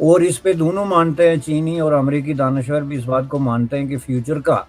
اور اس پہ دونوں مانتے ہیں، چینی اور امریکی دانشور بھی اس بات کو مانتے ہیں کہ فیوچر کا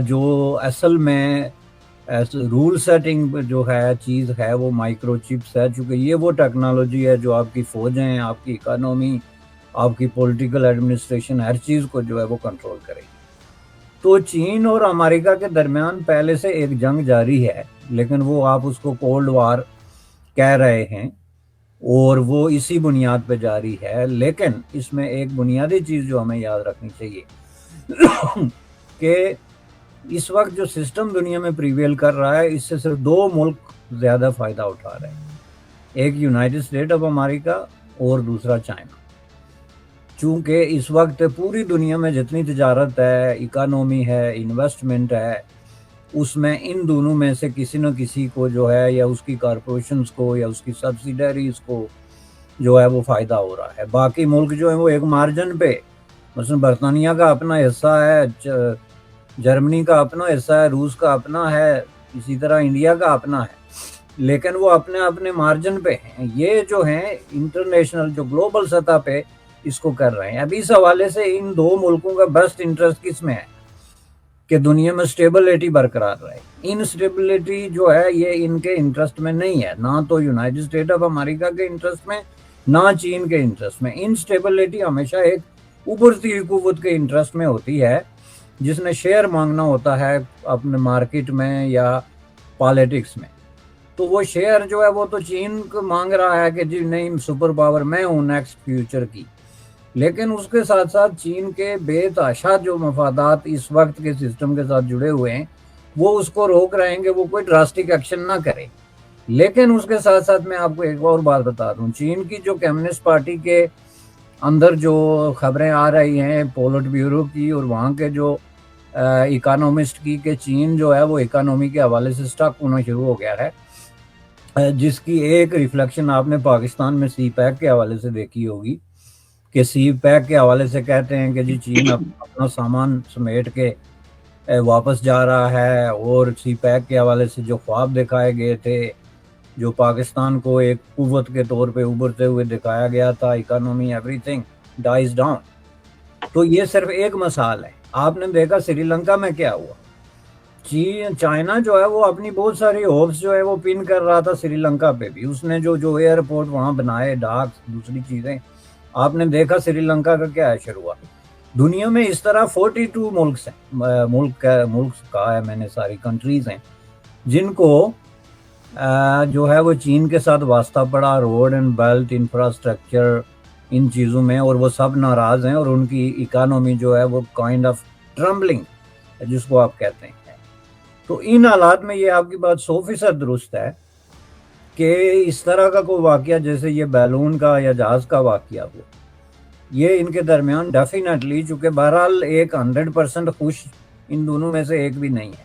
جو اصل میں رول سیٹنگ جو ہے چیز ہے وہ مائکرو چپس ہے، چونکہ یہ وہ ٹیکنالوجی ہے جو آپ کی فوجیں، آپ کی اکانومی، آپ کی پولیٹیکل ایڈمنسٹریشن، ہر چیز کو جو ہے وہ کنٹرول کرے گی۔ تو چین اور امریکہ کے درمیان پہلے سے ایک جنگ جاری ہے، لیکن وہ آپ اس کو کولڈ وار کہہ رہے ہیں، اور وہ اسی بنیاد پہ جاری ہے۔ لیکن اس میں ایک بنیادی چیز جو ہمیں یاد رکھنی چاہیے کہ اس وقت جو سسٹم دنیا میں پریویل کر رہا ہے، اس سے صرف دو ملک زیادہ فائدہ اٹھا رہے ہیں، ایک یونائٹڈ اسٹیٹ آف امریکہ اور دوسرا چائنا۔ چونکہ اس وقت پوری دنیا میں جتنی تجارت ہے، اکانومی ہے، انویسٹمنٹ ہے، اس میں ان دونوں میں سے کسی نہ کسی کو جو ہے، یا اس کی کارپوریشنز کو یا اس کی سبسیڈریز کو جو ہے وہ فائدہ ہو رہا ہے۔ باقی ملک جو ہیں وہ ایک مارجن پہ، مثلا برطانیہ کا اپنا حصہ ہے، جرمنی کا اپنا حصہ ہے، روس کا اپنا ہے، اسی طرح انڈیا کا اپنا ہے، لیکن وہ اپنے اپنے مارجن پہ ہیں۔ یہ جو ہیں انٹرنیشنل جو گلوبل سطح پہ اس کو کر رہے ہیں۔ اب اس حوالے سے ان دو ملکوں کا بیسٹ انٹرسٹ کس میں ہے کہ دنیا میں سٹیبلٹی برقرار رہے۔ انسٹیبلٹی جو ہے یہ ان کے انٹرسٹ میں نہیں ہے، نہ تو یونائٹڈ اسٹیٹ آف امریکہ کے انٹرسٹ میں، نہ چین کے انٹرسٹ میں۔ انسٹیبلٹی ہمیشہ ایک ابھرتی ہوئی قوت کے انٹرسٹ میں ہوتی ہے، جس نے شیئر مانگنا ہوتا ہے اپنے مارکیٹ میں یا پالیٹکس میں۔ تو وہ شیئر جو ہے وہ تو چین کو مانگ رہا ہے کہ جی نہیں، سپر پاور میں ہوں نیکسٹ فیوچر کی، لیکن اس کے ساتھ ساتھ چین کے بے تحاشا جو مفادات اس وقت کے سسٹم کے ساتھ جڑے ہوئے ہیں، وہ اس کو روک رہے ہیں کہ وہ کوئی ڈراسٹک ایکشن نہ کرے۔ لیکن اس کے ساتھ ساتھ میں آپ کو ایک اور بات بتا دوں، چین کی جو کمیونسٹ پارٹی کے اندر جو خبریں آ رہی ہیں پولٹ بیورو کی اور وہاں کے جو اکانومسٹ کی، کہ چین جو ہے وہ اکانومی کے حوالے سے سٹک ہونا شروع ہو گیا ہے، جس کی ایک ریفلیکشن آپ نے پاکستان میں سی پیک کے حوالے سے دیکھی ہوگی، کہ سی پیک کے حوالے سے کہتے ہیں کہ جی چین اپنا سامان سمیٹ کے واپس جا رہا ہے، اور سی پیک کے حوالے سے جو خواب دکھائے گئے تھے، جو پاکستان کو ایک قوت کے طور پہ ابھرتے ہوئے دکھایا گیا تھا، economy everything dies down. تو یہ صرف ایک مثال ہے۔ آپ نے دیکھا سری لنکا میں کیا ہوا، چائنا جو ہے وہ اپنی بہت ساری ہوپس جو ہے وہ پن کر رہا تھا سری لنکا پہ بھی۔ اس نے جو ایئرپورٹ وہاں بنائے، ڈاک، دوسری چیزیں، آپ نے دیکھا سری لنکا کا کیا اشر ہوا۔ دنیا میں اس طرح 42 ملکس ہیں، ملک کہا ہے میں نے، ساری کنٹریز ہیں جن کو جو ہے وہ چین کے ساتھ واسطہ پڑا، روڈ اینڈ بیلٹ، انفراسٹرکچر، ان چیزوں میں، اور وہ سب ناراض ہیں، اور ان کی اکانومی جو ہے وہ کائنڈ آف ٹرمبلنگ جس کو آپ کہتے ہیں۔ تو ان حالات میں یہ آپ کی بات 100% درست ہے کہ اس طرح کا کوئی واقعہ جیسے یہ بیلون کا یا جہاز کا واقعہ ہو، یہ ان کے درمیان ڈیفینیٹلی، چونکہ بہرحال ایک 100% خوش ان دونوں میں سے ایک بھی نہیں ہے،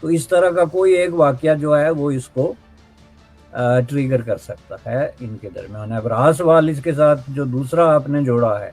تو اس طرح کا کوئی ایک واقعہ جو ہے وہ اس کو ٹریگر کر سکتا ہے ان کے درمیان۔ اب رہا سوال اس کے ساتھ جو دوسرا آپ نے جوڑا ہے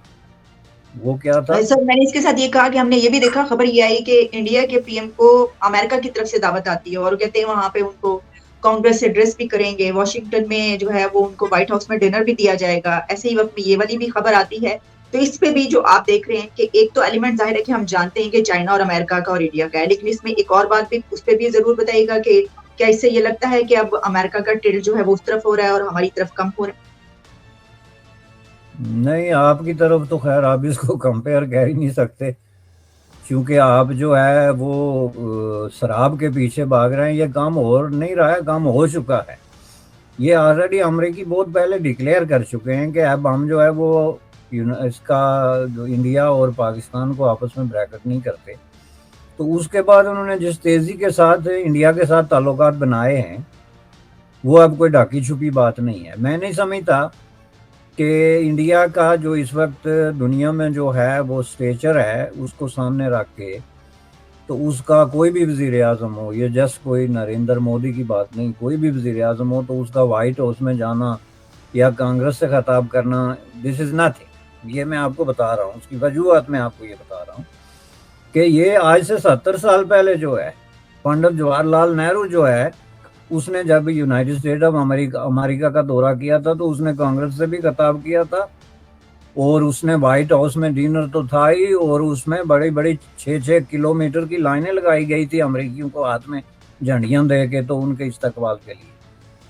وہ کیا تھا؟ سر میں نے اس کے ساتھ یہ کہا کہ ہم نے یہ بھی دیکھا، خبر یہ آئی کہ انڈیا کے پی ایم کو امریکہ کی طرف سے دعوت آتی ہے، اور کہتے ہیں وہاں پہ ان کو کانگریس سے ایڈریس بھی کریں گے، واشنگٹن میں جو ہے وہ ان کو وائٹ ہاؤس میں ڈنر بھی دیا جائے گا۔ ایسے ہی وقت میں یہ والی بھی خبر آتی ہے۔ تو اس پہ بھی جو آپ دیکھ رہے ہیں کہ ایک تو ایلیمنٹ ظاہر ہے کہ ہم جانتے ہیں کہ چائنا اور امریکہ کا اور انڈیا کا ہے، لیکن اس میں ایک اور بات بھی، اس پہ بھی ضرور بتائیے گا کہ کیا اس سے یہ لگتا ہے کہ اب امریکہ کا ٹلٹ جو ہے وہ اس طرف ہو رہا ہے اور ہماری طرف کم ہو رہا ہے؟ نہیں، آپ کی طرف تو خیر آپ اس کو کمپیئر کہہ ہی نہیں سکتے، کیونکہ آپ جو ہے وہ شراب کے پیچھے بھاگ رہے ہیں۔ یہ کام ہو نہیں رہا ہے، کام ہو چکا ہے۔ یہ آلریڈی امریکی بہت پہلے ڈکلیئر کر چکے ہیں کہ اب ہم جو ہے وہ اس کا جو انڈیا اور پاکستان کو آپس میں بریکٹ نہیں کرتے۔ تو اس کے بعد انہوں نے جس تیزی کے ساتھ انڈیا کے ساتھ تعلقات بنائے ہیں، وہ اب کوئی ڈھاکی چھپی بات نہیں ہے۔ میں نہیں سمجھتا کہ انڈیا کا جو اس وقت دنیا میں جو ہے وہ اسٹیچر ہے، اس کو سامنے رکھ کے، تو اس کا کوئی بھی وزیر اعظم ہو، یہ جسٹ کوئی نریندر مودی کی بات نہیں، کوئی بھی وزیر اعظم ہو، تو اس کا وائٹ ہاؤس میں جانا یا کانگریس سے خطاب کرنا، دس از نتھنگ۔ یہ میں آپ کو بتا رہا ہوں، اس کی وجوہات میں آپ کو یہ بتا رہا ہوں کہ یہ آج سے 70 سال پہلے جو ہے پنڈت جواہر لال نہرو جو ہے، اس نے جب یونائٹڈ اسٹیٹ آف امریکہ کا دورہ کیا تھا تو اس نے کانگریس سے بھی خطاب کیا تھا، اور اس نے وائٹ ہاؤس میں ڈنر تو تھا ہی، اور اس میں بڑی بڑی 6 کلومیٹر کی لائنیں لگائی گئی تھی امریکیوں کو ہاتھ میں جھنڈیاں دے کے تو ان کے استقبال کے لیے.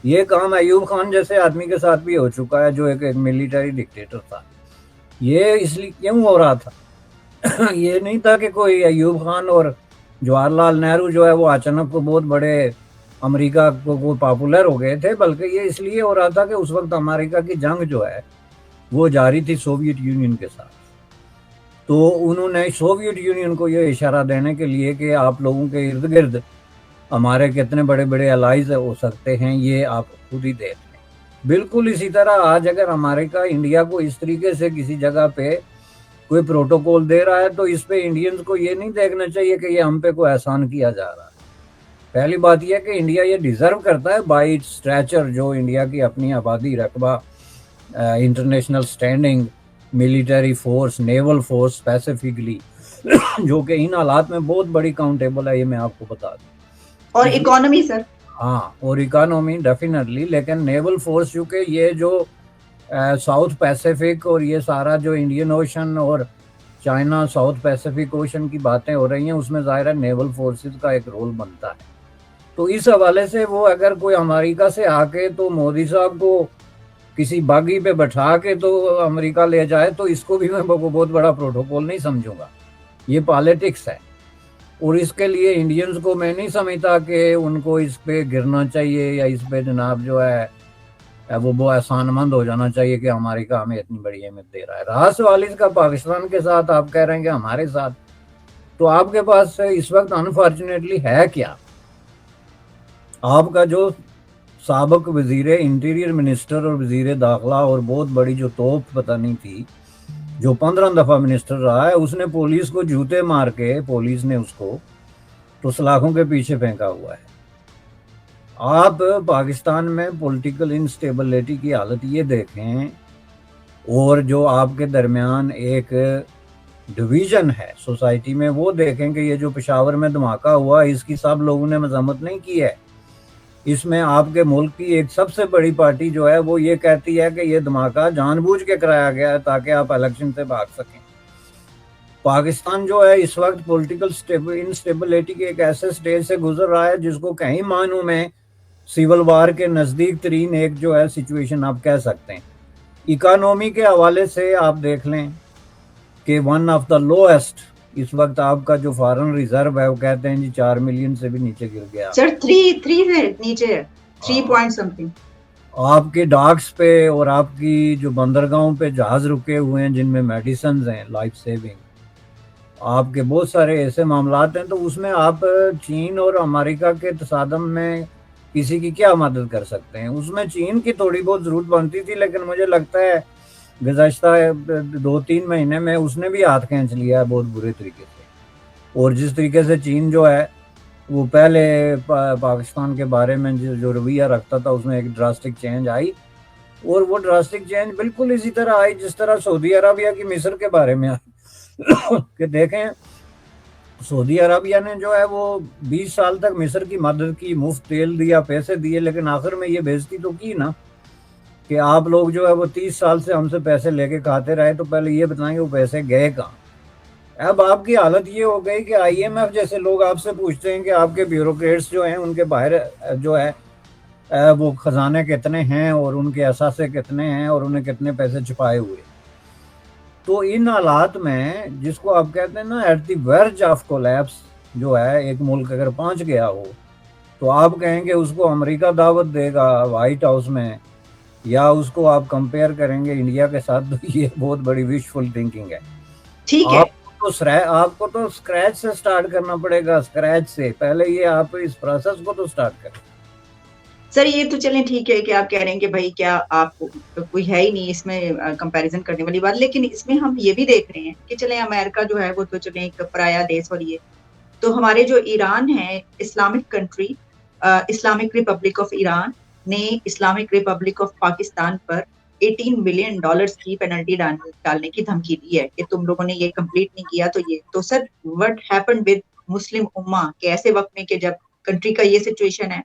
یہ کام ایوب خان جیسے آدمی کے ساتھ بھی ہو چکا ہے جو ایک ملٹری ڈکٹیٹر تھا. یہ اس لیے کیوں ہو رہا تھا؟ یہ نہیں تھا کہ کوئی ایوب خان اور جواہر لال نہرو جو ہے وہ اچانک کو بہت بڑے امریکہ کو پاپولر ہو گئے تھے، بلکہ یہ اس لیے ہو رہا تھا کہ اس وقت امریکہ کی جنگ جو ہے وہ جاری تھی سوویت یونین کے ساتھ. تو انہوں نے سوویت یونین کو یہ اشارہ دینے کے لیے کہ آپ لوگوں کے ارد گرد ہمارے کتنے بڑے بڑے الائز ہو سکتے ہیں یہ آپ خود ہی دیکھ لیں. بالکل اسی طرح آج اگر امریکہ انڈیا کو اس طریقے سے کسی جگہ پہ کوئی پروٹوکول دے رہا ہے تو اس پہ انڈینز کو یہ نہیں دیکھنا چاہیے کہ یہ ہم پہ کوئی احسان کیا جا رہا ہے. پہلی بات یہ کہ انڈیا یہ ڈیزرو کرتا ہے بائی اسٹریچر، جو انڈیا کی اپنی آبادی، رقبہ، international standing, military force, naval force specifically, جو کہ ان حالات میں بہت بڑی کاؤنٹیبل ہے، یہ میں آپ کو بتا دوں. اور اکانومی سر، ہاں، اور اکانومی ڈیفینیٹلی، لیکن نیول فورس چونکہ یہ جو ساؤتھ پیسیفک اور یہ سارا جو انڈین اوشن اور چائنا ساؤتھ پیسیفک اوشن کی باتیں ہو رہی ہیں، اس میں ظاہر ہے نیول فورسز کا ایک رول بنتا ہے. تو اس حوالے سے وہ اگر کوئی امریکہ سے آ کے تو مودی صاحب کو کسی باغی پہ بٹھا کے تو امریکہ لے جائے تو اس کو بھی میں بہت بڑا پروٹوکول نہیں سمجھوں گا. یہ پالیٹکس ہے، اور اس کے لیے انڈینز کو میں نہیں سمجھتا کہ ان کو اس پہ گرنا چاہیے یا اس پہ جناب جو ہے وہ احسان مند ہو جانا چاہیے کہ امریکہ ہمیں اتنی بڑی اہمیت دے رہا ہے. رہا سوال اس کا پاکستان کے ساتھ، آپ کہہ رہے ہیں کہ ہمارے ساتھ، تو آپ کے پاس اس وقت انفارچونیٹلی ہے کیا؟ آپ کا جو سابق وزیر انٹیریئر منسٹر اور وزیر داخلہ اور بہت بڑی جو توپ پتہ نہیں تھی، جو 15 دفعہ منسٹر رہا ہے، اس نے پولیس کو جوتے مار کے، پولیس نے اس کو تو سلاخوں کے پیچھے پھینکا ہوا ہے. آپ پاکستان میں پولیٹیکل انسٹیبلٹی کی حالت یہ دیکھیں، اور جو آپ کے درمیان ایک ڈویژن ہے سوسائٹی میں وہ دیکھیں کہ یہ جو پشاور میں دھماکہ ہوا اس کی سب لوگوں نے مذمت نہیں کی ہے. اس میں آپ کے ملک کی ایک سب سے بڑی پارٹی جو ہے وہ یہ کہتی ہے کہ یہ دھماکہ جان بوجھ کے کرایا گیا ہے تاکہ آپ الیکشن سے بھاگ سکیں. پاکستان جو ہے اس وقت پولیٹیکل انسٹیبلٹی کے ایک ایسے سٹیج سے گزر رہا ہے جس کو کئی معنوں میں سیول وار کے نزدیک ترین ایک جو ہے سچویشن آپ کہہ سکتے ہیں. اکانومی کے حوالے سے آپ دیکھ لیں کہ ون آف دا لوئسٹ اس وقت آپ کا جو فارن ریزرو ہے وہ کہتے ہیں جی 4 ملین سے بھی نیچے گر گیا سر 3 سے نیچے ہے، 3 پوائنٹ سمتھنگ. آپ کے ڈاکس پہ اور آپ کی جو بندرگاہوں پہ جہاز رکے ہوئے ہیں جن میں میڈیسنز ہیں لائف سیونگ، آپ کے بہت سارے ایسے معاملات ہیں. تو اس میں آپ چین اور امریکہ کے تصادم میں کسی کی کیا مدد کر سکتے ہیں؟ اس میں چین کی تھوڑی بہت ضرورت بنتی تھی، لیکن مجھے لگتا ہے گزشتہ 2-3 مہینے میں اس نے بھی ہاتھ کھینچ لیا ہے بہت برے طریقے سے. اور جس طریقے سے چین جو ہے وہ پہلے پاکستان کے بارے میں جو رویہ رکھتا تھا اس میں ایک ڈراسٹک چینج آئی، اور وہ ڈراسٹک چینج بالکل اسی طرح آئی جس طرح سعودی عربیہ کی مصر کے بارے میں آئی. کہ دیکھیں سعودی عربیہ نے جو ہے وہ 20 سال تک مصر کی مدد کی، مفت تیل دیا، پیسے دیے، لیکن آخر میں یہ بےزتی تو کی نا کہ آپ لوگ جو ہے وہ 30 سال سے ہم سے پیسے لے کے کھاتے رہے، تو پہلے یہ بتائیں کہ وہ پیسے گئے کہاں. اب آپ کی حالت یہ ہو گئی کہ IMF جیسے لوگ آپ سے پوچھتے ہیں کہ آپ کے بیوروکریٹس جو ہیں ان کے باہر جو ہے وہ خزانے کتنے ہیں اور ان کے اثاثے کتنے ہیں اور انہیں کتنے پیسے چھپائے ہوئے. تو ان حالات میں جس کو آپ کہتے ہیں نا ایٹ دی ورج آف کولیپس، جو ہے ایک ملک اگر پہنچ گیا ہو تو آپ کہیں گے اس کو امریکہ دعوت دے گا وائٹ ہاؤس میں، یا اس کو آپ کمپیئر کریں گے انڈیا کے ساتھ، تو یہ بہت بڑی وشفل تھنکنگ ہے. ٹھیک ہے، آپ کو تو اسکریچ سے سٹارٹ کرنا پڑے گا، اسکریچ سے پہلے یہ آپ اس پروسیس کو تو سٹارٹ کریں. سر یہ تو چلیں ٹھیک ہے کہ آپ کہہ رہے ہیں کہ بھائی کیا آپ کوئی ہے ہی نہیں اس میں کمپیریزن کرنے والی بات، لیکن اس میں ہم یہ بھی دیکھ رہے ہیں کہ چلیں امریکہ جو ہے وہ تو چلیں ایک پرایا دیش، اور یہ تو ہمارے جو ایران ہے Islamic country, Islamic republic of Iran نے اسلامک ریپبلک آف پاکستان پر $18 ملین کی پینلٹی ڈالنے کی دھمکی دی ہے کہ تم لوگوں نے یہ کمپلیٹ نہیں کیا. تو یہ تو سر وٹ ہیپن ود مسلم امہ کہ ایسے وقت میں کہ جب کنٹری کا یہ سچویشن ہے